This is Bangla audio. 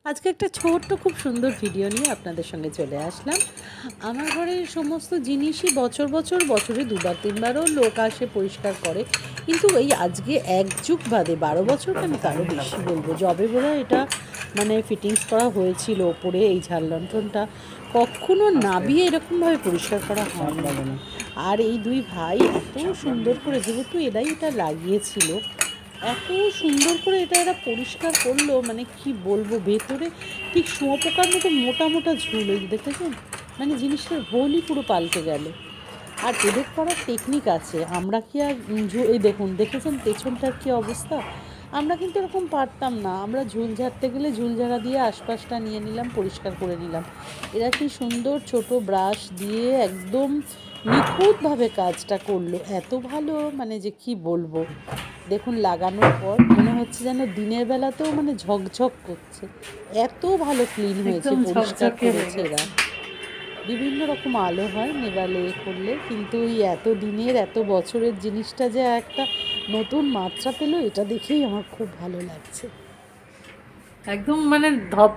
আজকে একটা ছোট্ট খুব সুন্দর ভিডিও নিয়ে আপনাদের সঙ্গে চলে আসলাম। আমার ঘরের সমস্ত জিনিসই বছরে দুবার তিনবারও লোক আসে পরিষ্কার করে, কিন্তু এই আজকে এক যুগ বাদে 12 বছর কেন তারও বেশি বলবো, যবে বোধহয় এটা মানে ফিটিংস করা হয়েছিল ওপরে এই ঝাড় লণ্ঠনটা, কখনো নাবিয়ে এরকমভাবে পরিষ্কার করা হয়নি। আর এই দুই ভাই এত সুন্দর করে, যেহেতু এরাই এটা লাগিয়েছিল, এত সুন্দর করে এরা পরিষ্কার করলো, মানে কি বলবো, ভেতরে ঠিক শুঁয়োপোকার মতো মোটা মোটা ঝুল, ওই দেখেছেন, মানে জিনিসটার হোলই পুরো পাল্টে গেল। আর এদের করার টেকনিক আছে, আমরা কি আর এই দেখুন, দেখেছেন পেছনটার কি অবস্থা। আমরা কিন্তু এরকম পারতাম না, আমরা ঝুল ঝাড়তে গেলে ঝুল ঝাড়া দিয়ে আশপাশটা নিয়ে নিলাম, পরিষ্কার করে নিলাম। এরা কি সুন্দর ছোট ব্রাশ দিয়ে একদম নিখুঁতভাবে কাজটা করলো, এত ভালো, মানে যে কি বলবো। দেখুন লাগানোর পর মনে হচ্ছে যেন দিনের বেলাতেও মানে ঝকঝক করছে, এত ভালো ক্লিন হয়েছে, একদম পরিষ্কার ঝকঝকে হয়ে করেছে এরা। গেছে। বিভিন্ন রকম আলো হয় নেভালে করলে, কিন্তু এই এত দিনের এত বছরের জিনিসটা যে একটা নতুন মাত্রা পেলো, এটা দেখেই আমার খুব ভালো লাগছে। একদম মানে ধপধপ